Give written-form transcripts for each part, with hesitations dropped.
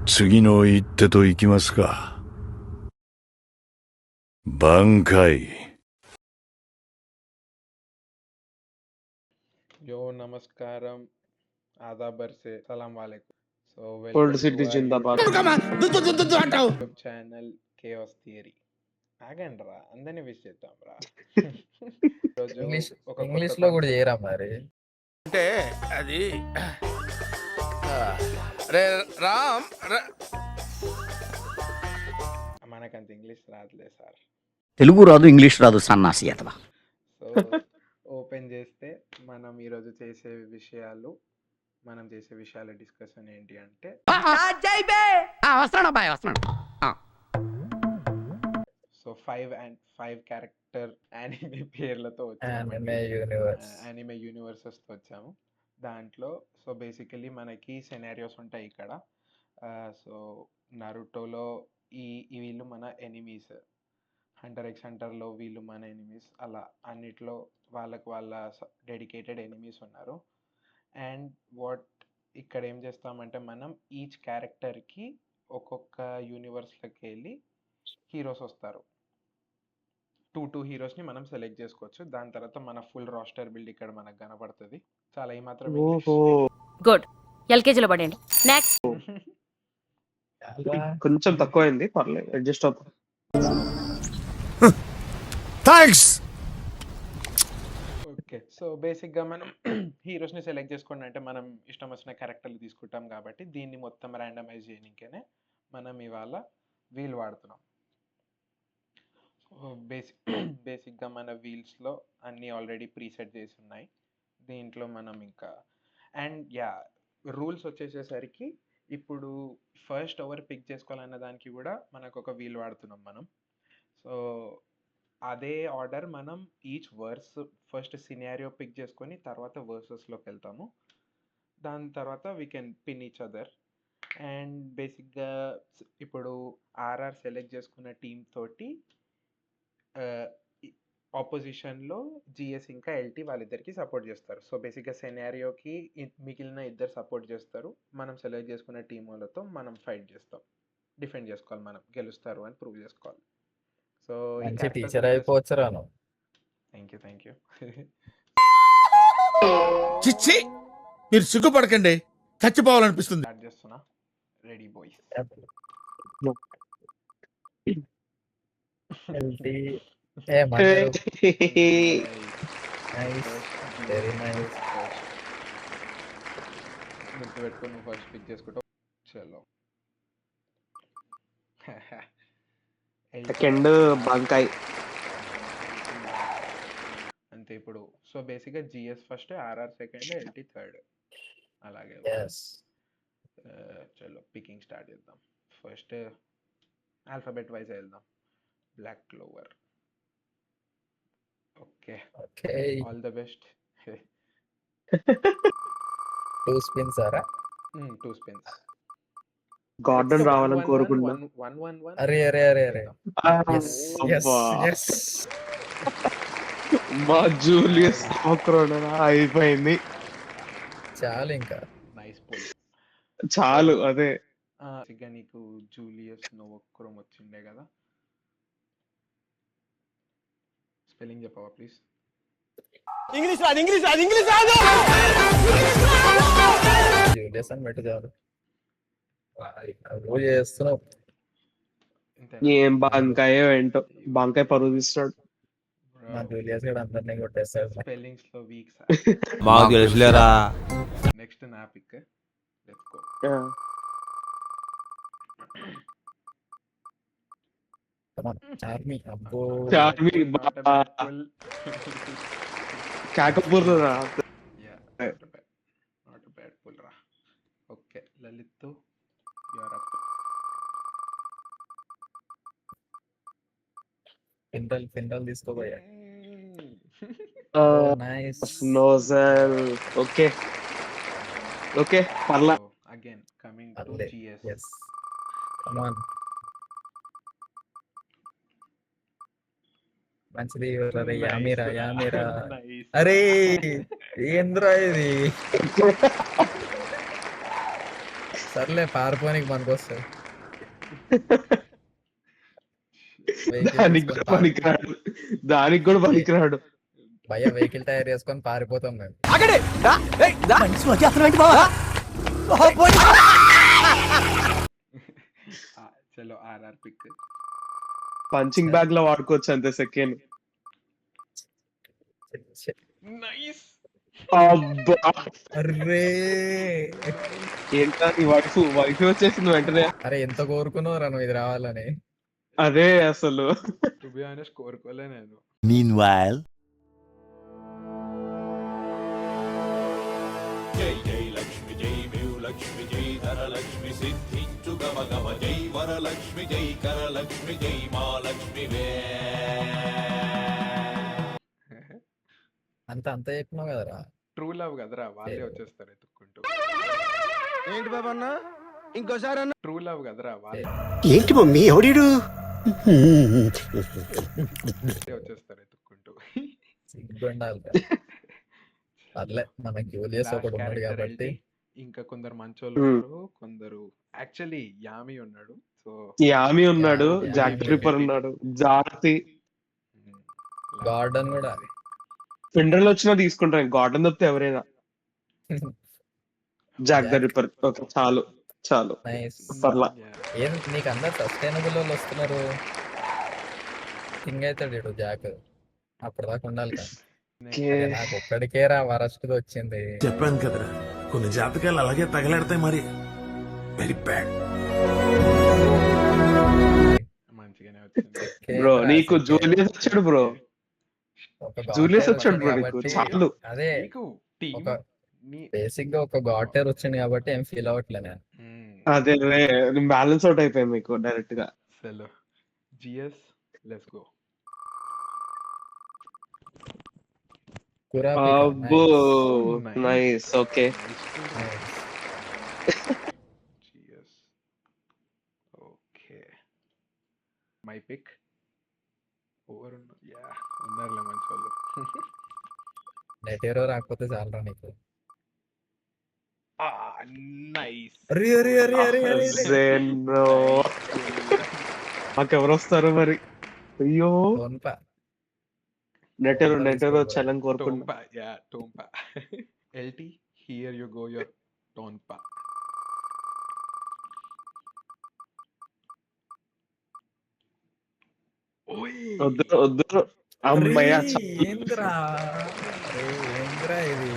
次の一手といきますか。挽回。यो नमस्कारम आदाब से सलाम वालेकुम so old welcome city to our జిందాబాద్. యూట్యూబ్ ఛానల్ కేఆస్ థియరీ ఆగండి రా అందరినీ విష్ చేద్దాం రా ఈరోజు ఇంగ్లీష్ ఒక ఇంగ్లీష్ లో కూడా చేయరా మరి అంటే అది రే రామ్ మనకంత ఇంగ్లీష్ రాదులే సార్ తెలుగు రాదు, ఇంగ్లీష్ రాదు, సన్నాసి అతవా. సో ఓపెన్ చేస్తే మనం ఈరోజు చేసే విషయాలు డిస్కషన్ ఏంటి అంటే సో 5 క్యారెక్టర్ యానిమే పేర్లతో యానిమే యూనివర్సెస్ తో వచ్చాము. దాంట్లో సో బేసికలీ మనకి సెనారియోస్ ఉంటాయి ఇక్కడ. సో నరుటోలో వీళ్ళు మన ఎనిమీస్, హంటర్ ఎక్స్ హంటర్లో వీళ్ళు మన ఎనిమీస్, అలా అన్నిట్లో వాళ్ళకి వాళ్ళ డెడికేటెడ్ ఎనిమీస్ ఉన్నారు. అండ్ ఇక్కడ ఏం చేస్తామంటే మనం ఈచ్ క్యారెక్టర్కి ఒక్కొక్క యూనివర్స్లోకి వెళ్ళి హీరోస్ వస్తారు. 2 హీరోస్ని మనం సెలెక్ట్ చేసుకోవచ్చు. దాని తర్వాత మన ఫుల్ రాస్టర్ బిల్డ్ ఇక్కడ మనకు కనబడుతుంది. చాలా ఏమాత్రం గుడ్ ఎల్కేజీలో పడండి. నెక్స్ట్ కొంచెం తక్కువైంది, పర్లేదు అడ్జస్ట్ అవుతాం. థ్యాంక్స్. ఓకే, సో బేసిక్గా మనం హీరోస్ని సెలెక్ట్ చేసుకోండి అంటే మనం ఇష్టం వచ్చిన క్యారెక్టర్లు తీసుకుంటాం కాబట్టి దీన్ని మొత్తం ర్యాండమైజ్ చేయడానికనే మనం ఇవాళ వీల్ వాడుతున్నాం. బేసిక్గా మన వీల్స్లో అన్నీ ఆల్రెడీ ప్రీసెట్ చేసి ఉన్నాయి. దీంట్లో మనం ఇంకా రూల్స్ వచ్చేసేసరికి ఇప్పుడు ఫస్ట్ ఓవర్ పిక్ చేసుకోవాలన్న దానికి కూడా మనకు ఒక వీల్ వాడుతున్నాం మనం. సో అదే ఆర్డర్ మనం each verse first scenario pick చేసుకొని తర్వాత వర్సెస్లోకి వెళ్తాము. దాని తర్వాత we can pin each other. And బేసిక్గా ఇప్పుడు ఆర్ఆర్ సెలెక్ట్ చేసుకున్న టీమ్ తోటి ఆపోజిషన్లో జిఎస్ ఇంకా ఎల్టీ వాళ్ళిద్దరికి సపోర్ట్ చేస్తారు. సో బేసిక్గా సెనారియోకి మిగిలిన ఇద్దరు సపోర్ట్ చేస్తారు. మనం సెలెక్ట్ చేసుకున్న టీం వాళ్ళతో మనం ఫైట్ చేస్తాం, డిఫెండ్ చేసుకోవాలి, మనం గెలుస్తారు అని ప్రూవ్ చేసుకోవాలి. సో టీచర్ అయిపోవచ్చు రాను. Thank you. చిచ్చి, మీరు సిగ్గుపడకండి, చచ్చిపోవాలనిపిస్తుంది. స్టార్ట్ చేస్తున్నా. Ready boys. గుర్తుపెట్టుకో, నువ్వు ఫస్ట్ పిక్ చేసుకుంటావు. చలో. సెకండ్ బంకాయ్ అంతే. ఇప్పుడు సో బేసిక్గా GS first, RR second, LT third, అలాగే. చలో పికింగ్ స్టార్ట్ చేద్దాం. ఫస్ట్ ఆల్ఫాబెట్ వైజ్ వెళ్దాం. Black clover. Okay, all the best. 2 spins ఆరా? 2 స్పిన్స్. గార్డెన్ రావాలని కోరుకుంటున్నా. 1-1-1. అరే మా జూలియస్ అయిపోయింది. చాలు ఇంకా. Nice pull. చాలు అదే. నీకు జూలియస్ నోవోక్రోమ్ వచ్చిండే కదా, స్పెల్లింగ్ చెప్పవా ప్లీజ్? ఇంగ్లీష్ రాదు. జూలియస్ అని పెట్టి చాలు. రోజు చేస్తున్నావు. ఏం బంకాయో ఏంటో, బంకాయ పరుగు తీస్తాడు. మా జూలియస్ కూడా అందరినీ కొట్టేస్తాడు. స్పెల్లింగ్స్ లో వీక్. మాకు తెలుసులేరా. నెక్స్ట్ నా పిక్. Let's go. చార్మి. అబ్బో, కాకపూర్ రా. నాట్ బ్యాడ్ పుల్ రా. Okay, Lalith you are up. పిండల్ తీసుకోబోయా. నైస్. నోజల్. ఓకే పర్లా. Again coming to GS. yes come on. మంచిది. యామీరా. అరే ఏంద్రా ఇది? సర్లే పారిపోనికి పనికొస్తాయి. దానికి కూడా పనికిరాడు, దానికి కూడా పనికిరాడు. భయ వెహికల్ టైర్ వేసుకొని పారిపోతాం మేము. చలో ఆర్ఆర్ పిక్. పంచింగ్ బ్యాగ్ లో వాడుకోవచ్చు అంతే. Second nice. అబ్బా అర్రే ఏంటా నీ వైఫ్ వచ్చేసింది వెంటనే. అరే ఎంత కోరుకున్నావురా నువ్వు ఇది రావాలని. అదే అసలు టు బి ఆనెస్ట్ కోరుకోలే నేను. Meanwhile, అంత చెప్పినావు కదరా. ట్రూ లవ్ కదరా, వాళ్ళే వచ్చేస్తారు ఎత్తుక్కుంటూ. ఏంటి బాబా అన్న ఇంకోసారి అన్న ట్రూ లవ్ కదరా, వాళ్ళే ఏంటి మమ్మీ ఎవడీడు వచ్చేస్తారు ఎత్తుక్కుంటూ. సిగ్గుండాలి. పర్లే మనకి యూలియస్ Last ఒకడు ఉన్నాడు character కాబట్టి. LT. ఇంకా కొందరు మంచోళ్ళు ఉన్నారు, కొందరు యాక్చువల్లీ యామి ఉన్నాడు. సో యామి ఉన్నాడు, యామి, జాక్ ట్రిప్పర్ ఉన్నాడు, జాతి గార్డెన్ కూడా. ఫిండర్లు వచ్చినా తీసుకుంటాను. గార్డెన్ తప్పితే ఎవరైనా. Jack the ripper. ఓకే చాలు చాలు నైస్. పర్లా. ఏం నీకు అందరు సస్టైనబుల్ వాళ్ళు వస్తున్నారు. కింగ్ అవుతాడు ఇడు జాక్. అప్పటిదాకా ఉండాలి కదా. అరే నాకు ఒక్కడికే రా వరస్ట్ వచ్చింది. చెప్పాను కదరా కొన్ని జాతకాలు అలాగే తగలెడతాయి మరి. Very bad. మంచిగానే వచ్చింది. బ్రో నీకు జూలియస్ వచ్చాడు బ్రో. ఒక జూలియస్ గాటర్ వచ్చాడు బ్రో నీకు. కాబట్టి చాలు. అదే నీకు టీమ్ ఒక బేసిక్ గా ఒక గాటర్ వచ్చింది కాబట్టి ఏం ఫీల్ అవ్వట్లే నేను. అదే బ్యాలెన్స్ అవుట్ అయిపోయాయి మీకు డైరెక్ట్ గా. చలో జిఎస్ లెట్స్ గో. అబ్బో Nice. Nice. Okay GS. Okay my pick. Over ఉన్నారులే మంచి వాళ్ళు. నెటేరో రాకపోతే చాలరా నీకు. నైస్. అరే అరే అరే అరే అరే బ్రో మాకెవరు వస్తారు మరి. అయ్యో టోన్పా. నెటెరో చలం కోరుకున్నా. Tompa, yeah, Tompa. LT, here you go, your Tompa. వద్దు అమ్మయ్య. ఏంద్రా అరే ఏంద్రా ఇది.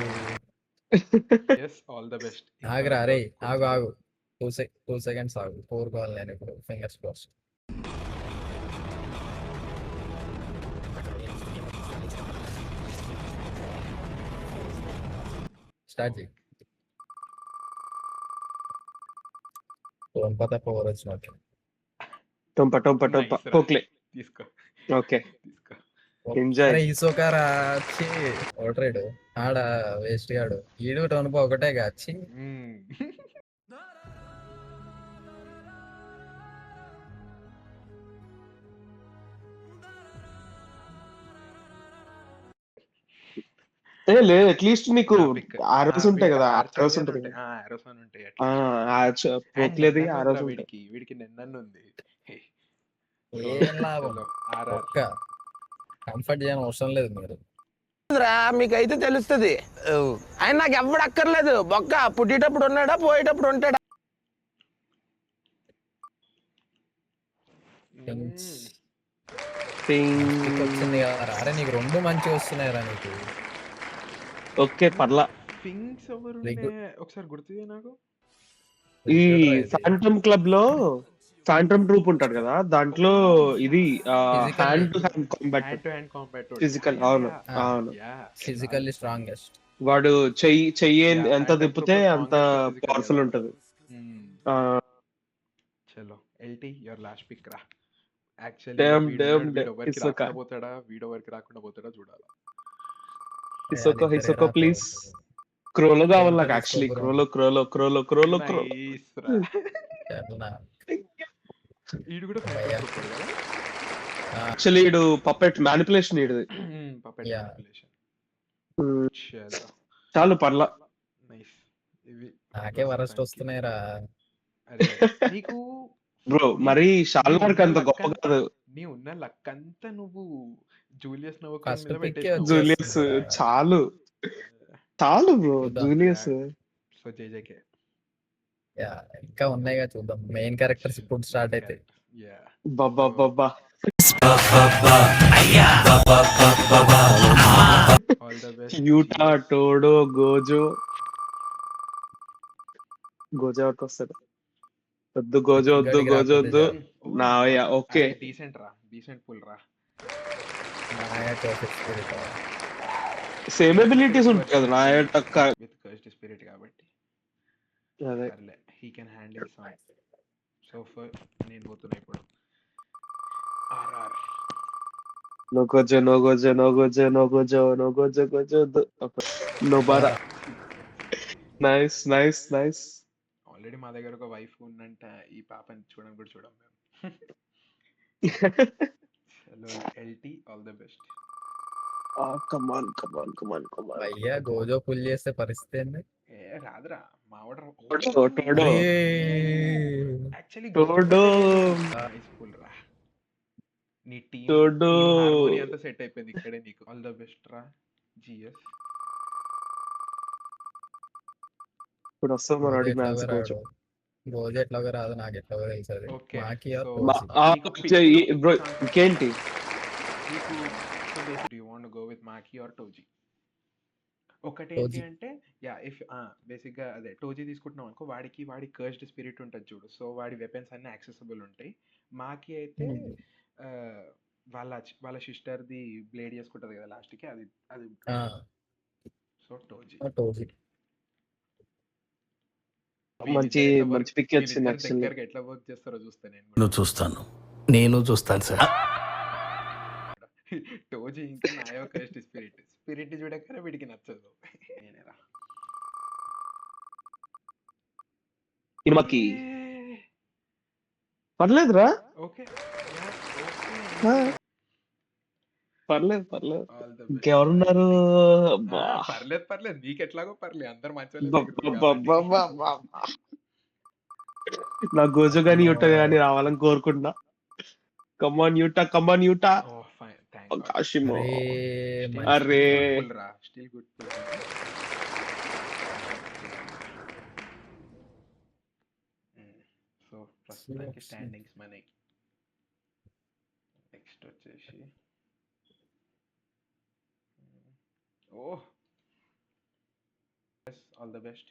Yes, all the best. ఆగురా అరే ఆగు 2 seconds ఆగు. కోరుకోవాలి నేను ఇప్పుడు. Fingers cross. స్టార్ట్ చేయి. టోన్పా తప్ప ఓవర్ వచ్చినట్టు. టొంప Nice, రా. పోక్లే. తీసుకో ఓకే తీసుకో. ఎంజాయ్. అరే ఈసోకారా వచ్చి ఓటరేడు ఆడ వేస్ట్ గాడు. ఈడు టోన్పా ఒకటే కాచి. Mm. లేదు అట్లీస్ట్ నీకు Traffic. ఆరోస్ ఉంటాయి కదా. Arrows ఆరోస్ అని ఉంటుంది. ఉంటాయి. Arrows అని ఉంటాయి అట్లా. పోక్లేదు And ఆరోస్ నిన్నన్నుందిరా ఉంటాయి. వీడికి నిన్నన్ను ఉంది. ఏం లాభం. చలో, RR. ఒక్క కంఫర్ట్ చేయని అవసరం లేదు మీరు. మీకైతే తెలుస్తుంది. ఆయన నాకు ఎవడు అక్కర్లేదు. బొక్క పుట్టేటప్పుడు ఉన్నాడా పోయేటప్పుడు ఉంటాడా. Things. టింగ్. వచ్చింది కదా. అరే నీకు 2 మంచిగా వస్తున్నాయిరా నీకు. ఓకే పర్లా. Things ఎవరు Like- ఉండే? ఒకసారి గుర్తుదే నాకు. ఈ ఫాంటమ్ క్లబ్ లో ఫాంటమ్ ట్రూప్ ఉంటాడు కదా, దాంట్లో ఇది hand to hand combat. Hand to hand combat. Physical, అవును, అవును. Yeah. Physically strongest. వాడు చెయ్యి Yeah, ఎంత Phantom తిప్పితే Trooper అంత strongest physical పవర్ఫుల్ కదా. ఉంటది. Mm. చలో LT యువర్ లాస్ట్ పిక్ రా. Actually Damn, వీడెవరికి Hisoka. రాకుండా పోతాడా, వీడెవరికి రాకుండా పోతాడా చూడాలి. హిసోకో ప్లీజ్. క్రోలో కావాలి నాకు యాక్చువల్లీ. క్రోలో. Nice రా. ఈడు కూడా అయ్యా. యాక్చువల్లీ ఇడు పప్పెట్ మ్యానిపులేషన్ ఇడుది. Puppet Yeah. manipulation. చలో చాలు పర్లా. నైస్. ఇవి నాకే వరస్ట్ వస్తున్నాయిరా. అరే నీకు బ్రో మరి షాల్మార్క్ అంత ఉన్న గొప్ప లక్ కాదు. నీ ఉన్న లక్ అంతా నువ్వు జూలియస్ నోవోకర్ ఫస్ట్ మీద పిక్ పెట్టేసినావు. జూలియస్ చాలు బ్రో. చూద్దాం. జూలియస్ సో జేజేకే యా, ఇంకా ఉన్నాయిగా చూద్దాం. మెయిన్ క్యారెక్టర్స్ ఇప్పుడు స్టార్ట్ అయితే యా బాబా బాబా. All the best. Yuta, Todo, Gojo. Gojo out వస్తాడు. వద్దు గోజో వద్దు, గడికి గోజో రాకపోతే వద్దు. Naoya okay. డీసెంట్ రా, డీసెంట్ పుల్ రా. మాయా కర్స్డ్ స్పిరిట్. సేమ్ ఎబిలిటీస్ ఉంటాయి కదా నాయా టక్క. విత్ కర్స్డ్ స్పిరిట్ కాబట్టి అదే సర్లే, he can handle some. So for నేను పోతున్నా ఇప్పుడు. ఆర్ఆర్ no Gojo, no Gojo, no Gojo, no Gojo, no Gojo, Gojo వద్దు. Nobara. Nice nice nice. Already మా దగ్గర ఒక వైఫ్ ఉందంట, ఈ పాపని చూడడం కూడా చూడం మేము. Hello LT, all the best. Come on come on come on come on. అయ్యా గోజో పుల్ చేస్తే పరిస్థితి ఏంది? ఏ రాదురా మా order. Todo actually Todo nice pull రా. నీ టీమ్ టోడో. హార్మోని అంతా సెట్ అయిపోయింది ఇక్కడే నీకు. ఆల్ ద బెస్ట్ రా జిఎస్. ఇప్పుడు వస్తాం మన గోజో అడిగి ఎట్లాగో మ్యాచ్ రాడు. గోజో ఎట్లాగో రాదు, నాకు ఎట్లాగో తెలుసు అది. ఓకే మాకి సో బ్రో ఇంకేంటి? నీకు do you want go with మాకి ఆర్ టోజీ? ఒకటి ఏంటి టోజీ. అంటే యా ఇఫ్ బేసిక్ గా అదే టోజీ తీసుకుంటున్నాం అనుకో, వాడి కర్స్డ్ స్పిరిట్ ఉంటుంది చూడు. సో వాడి వెపన్స్ అన్ని యాక్సెసిబుల్ ఉంటాయి. మాకి అయితే వాళ్ళ సిస్టర్ ది బ్లేడ్ చేసుకుంటది కదా లాస్ట్ కి, అది అది సో టోజీ. టోజీ మంచి మంచి పిక్ వచ్చింది యాక్చువల్లీ. దగ్గరగా ఎట్లా వర్క్ చేస్తారో చూస్తా నేను కూడా. నువ్వు చూస్తాను, నేను చూస్తాను సార్. టోజీ ఇంకా నాయో కర్స్డ్ స్పిరిట్ చూడకనే వీడికి నచ్చదు. నేనేరా సినిమాకి పర్లేదురా. ఓకే పర్లేదు పర్లేదు. ఆల్ ద ఇంకెవరున్నారు? అబ్బా. పర్లేదు పర్లేదు, నీకు ఎట్లాగో పర్లేదు, అందరు అబ్బబ్బబ్బబ్బబ్బబ్బా. నా గోజో గాని యూటా గాని రావాలని కోరుకుంటున్నా. కమాన్ యూటా, కమాన్ యూటా. కాశిమో. అరే స్టిల్ గుడ్. సో ప్రస్తుతానికి స్టాండింగ్స్ మనకి. నెక్స్ట్ వచ్చేసి ఓహ్ ఆల్ ద బెస్ట్.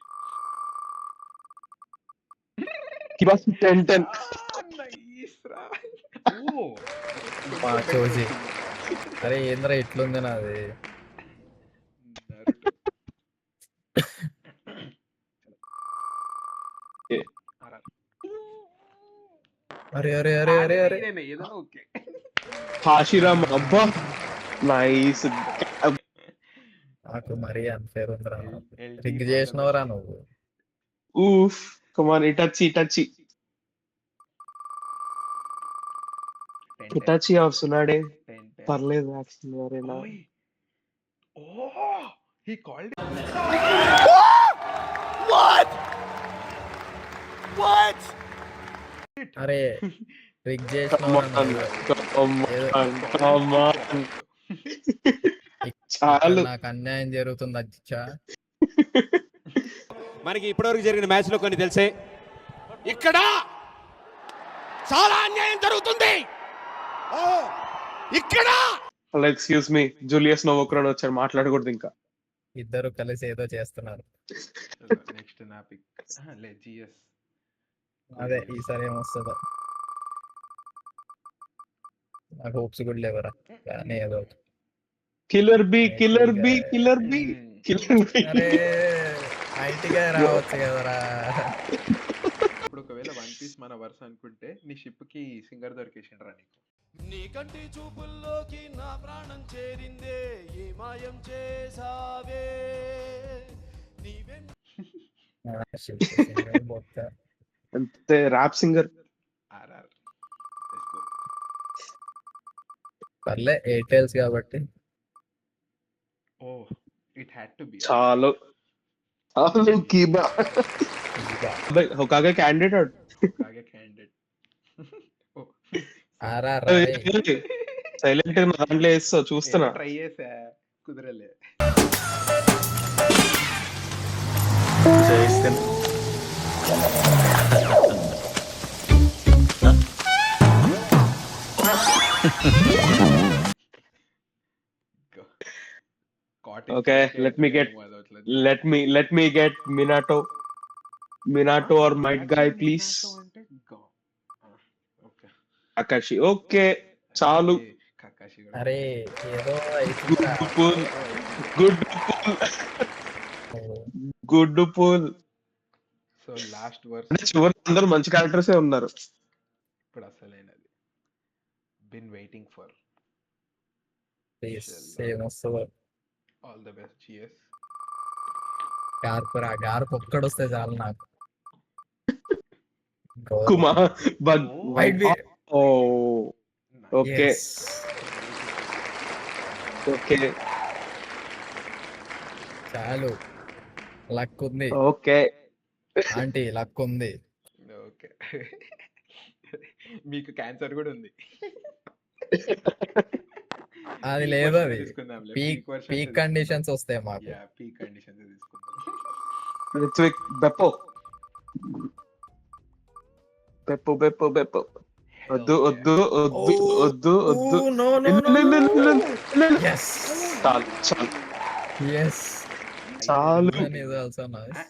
కిబాస్ 10-10. నైస్ రా. మా టోజీ. అరే ఏంద్రా ఇట్లుంది నాది. అరే అరే అరే అరే అరే ఏదో ఓకే. హాషిరామ్ అబ్బా నైస్. నాకు మరీ అన్ఫేర్ ఉందిరా. రింగ్ చేసినవరా నువ్వు. ఊఫ్ కమాన్ ఇటాచి ఇటాచి ఇటాచి ఆర్ సునాడే. పర్లేదు actually. Arena Oh, he called it. What? అరే రింగ్ చేసినవరా చాలు. నాకు అన్యాయం జరుగుతుంది అచ్చా. మనకి ఇప్పటివరకు జరిగిన మ్యాచ్ లో కొన్ని తెలిసే, ఇక్కడ చాలా అన్యాయం జరుగుతుంది. ఇక్కడ ఎక్స్క్యూజ్ మీ, జూలియస్ నోవోకర్ వచ్చారు, మాట్లాడకూడదు ఇంకా. ఇద్దరు కలిసి ఏదో చేస్తున్నారు. నెక్స్ట్ నా పిక్ జిఎస్. అదే ఈసారి ఏమొస్తుందో నాకు హోప్స్ కూడా లేవరా, కానీ ఏదో ఒకటి. Killer B killer B killer B killer B. అరే ఐటీగా రావచ్చు కదరా. ఇప్పుడు ఒకవేళ వన్ పీస్ మన వర్స్ అనుకుంటే నీ షిప్ కి సింగర్ దొరికేసిండ్రా నీకు. నీ కంటి చూపుల్లోకి నా ప్రాణం చేరిందే, ఏ మాయం చేసావే నీవే. అంతే ర్యాప్ సింగర్. ఆర్ఆర్ పర్లే ఎయిర్టెల్స్ కాబట్టి. Oh it had to be. చాలు చాలు Kiba. Hokage candidate Hokage candidate. Silent గా దాంట్లో వేస్తావు చూస్తున్నా. ట్రై చేసా, కుదరలే. Okay, let me get Minato or Might Guy please. Kakashi. Okay చాలు. అరే ఏదో good pull. So last verse అంటే చివరి అందరూ మంచి క్యారెక్టర్స్ ఉన్నారు. ఇప్పుడు అసలైనది. Been waiting for. All the best. GS. Garp ఒక్కడు వస్తే చాలు నాకు. కుమా బగ్. White Beard. Oh okay Yes. Okay చాలు. లక్ ఉంది ఓకే. ఆంటీ, లక్ ఉంది. ఓకే. మీకు క్యాన్సర్ కూడా ఉంది. అది లేదు, అది పీక్ కండిషన్స్ వస్తాయి మాకు. పీక్ కండిషన్స్ తీసుకుందాం. రిత్విక్ బెప్పో. వద్దు వద్దు వద్దు వద్దు వద్దు. చాలు చాలు చాలు.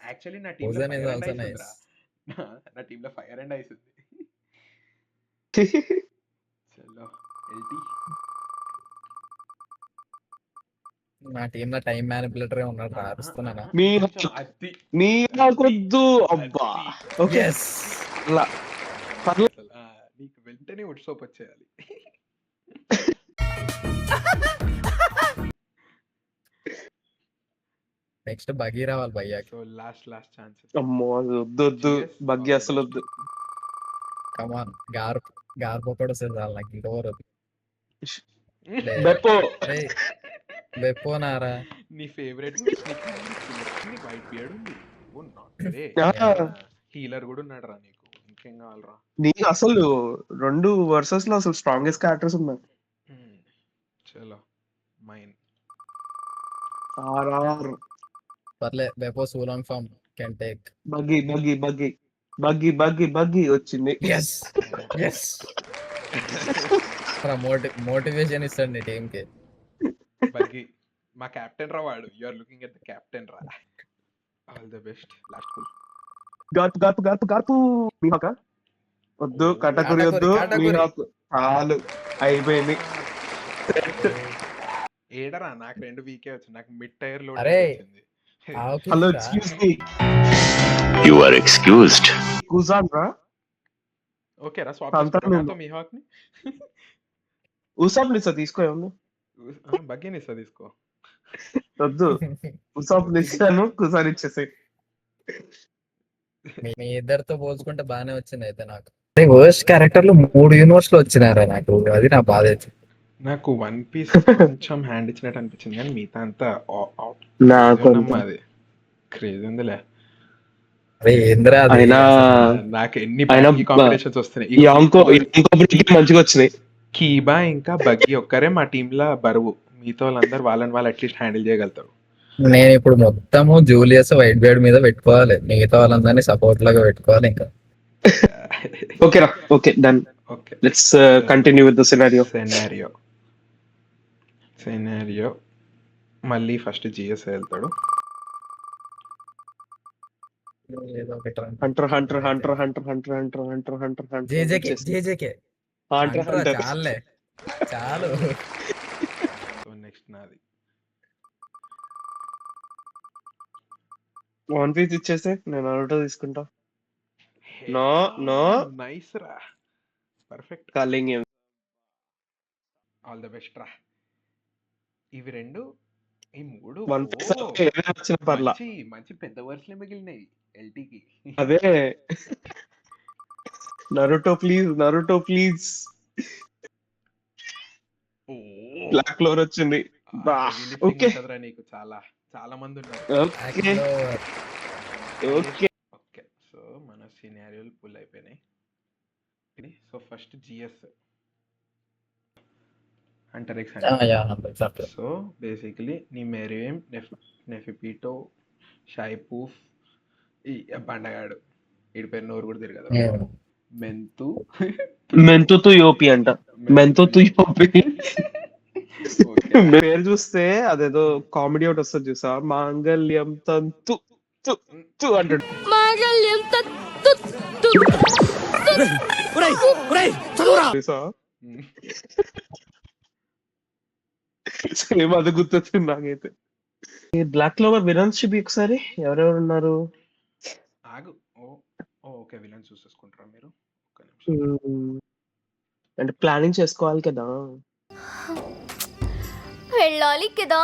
యాక్చువల్లీ నా Ozan is team also nice. నా టీమ్ లో ఫైర్ అండ్ ఐస్ ఉంది. చలో ఎల్టీ. నా టీమ్ లో టైం మ్యానిపులేటర్ ఉన్నాడు, రారుస్తున్నానా? మీ నాకొద్దు. అబ్బా ఓకే అలా నీకు వెంటనే ఉడ్సోప్ వచ్చేయాలి. నెక్స్ట్ బగీ రావాలి భయ్యాకి. So last chances. అమ్మో అది వద్దు వద్దు. బగ్గి అసలు వద్దు. కమాన్, గార్పు ఒకటి వస్తుంది చాలు నాకు, ఇంకెవరు బెప్పో. బెప్పోనారా? నీ ఫేవరెట్ వైట్ బియర్డ్ ఉంది. హీలర్ కూడా ఉన్నాడు రా నీకు. ఇంకేం కావాలరా? నీ అసలు 2 వర్సెస్ లో అసలు స్ట్రాంగెస్ట్ క్యారెక్టర్స్ ఉన్నాయి. చలో మైన్. ఆర్ఆర్. పర్లే, Bepo Sulong form can take. Buggy వచ్చింది. మోటివేషన్ ఇస్తాడు నీ టీమ్ కి. బగ్గి మా కెప్టెన్ రా వాడు. You are looking at the captain రా. All the best. Last pull. Garp Mihawk వద్దు. కటకురి వద్దు. మీహాకు చాలు అయిపోయింది. ఏడరా నాకు 2 వీకే వచ్చింది. నాకు మిడ్ టైర్ లో వచ్చింది. Hello excuse me. You are excused. Kuzan రా. ఓకే రా, స్వాప్ చేసుకో మీహాక్ ని. ఉసాప్ నిసా తీసుకో. ఏమన్నా బగ్గి నిసా తీసుకో. వద్దు. ఉసాప్ నిసాను కుజాన్ ఇచ్చేసాయి. మీ ఇద్దరితో పోల్చుకుంటే బానే వచ్చింది అయితే నాకు. వర్స్ట్ క్యారెక్టర్లు 3 యూనివర్స్ లో వచ్చినారా నాకు, అది నా బాధ. నాకు వన్ పీస్ కొంచెం హ్యాండ్ ఇచ్చినట్టు అనిపించింది, కానీ మిగతా అంతా అది క్రేజ్ ఉందిలే. నాకు ఎన్ని కాంబినేషన్స్ వస్తున్నాయి. మంచిగా వచ్చినాయి. కీబా ఇంకా బగ్గి ఒక్కరే మా టీమ్ లా బరువు. మిగతా వాళ్ళందరూ వాళ్ళు అట్లీస్ట్ హ్యాండిల్ చేయగలుగుతారు. నేను ఇప్పుడు మొత్తము జూలియస్ వైట్ బేర్డ్ మీద పెట్టుకోవాలి, మిగతా వాళ్ళందరినీ సపోర్ట్ లాగా పెట్టుకోవాలి. ఇంకా ఓకే రా. Okay done. Okay, let's continue with the scenario. మళ్ళీ ఫస్ట్ జిఎస్ వెళ్తాడు. సో నెక్స్ట్ నాది. వన్ పీస్ ఇచ్చేస్తే నేను నరుటో తీసుకుంటా. నైస్ రా, perfect. Calling all the best రా. ఇవి 2 ఈ 3 మంచి పెద్ద వర్స్లే మిగిలినాయి ఎల్టీకి. అదే నరుటో ప్లీజ్. బ్లాక్ క్లోర్ వచ్చింది. ఓకే, నీకు చాలా మంది ఉన్నారు. ఓకే. సో మన సినారియోలు పుల్ అయిపోయినాయి. So first GS hunter X hunter. So basically నీ మెరియం నెఫిపిటో షైపూఫ్ ఈ బండగాడు వీడి పేరు నోరు కూడా తిరగదు. మెంతు యోపి అంట. మెంతు యోపి పేరు చూస్తే అదేదో కామెడీ ఒకటి వస్తుంది చూసా, మాంగళ్యం తంతు తు అంటాడు. సేమ్ అది గుర్తొచ్చింది నాకైతే. బ్లాక్ క్లోవర్ విలన్స్ చూపి ఒకసారి ఎవరెవరు ఉన్నారు. ఆగు. ఓకే విలన్ చూసేసుకుంటారా మీరు? ఒక్క నిమిషం. అంటే ప్లానింగ్ చేసుకోవాలి కదా. వెళ్ళాలి కదా.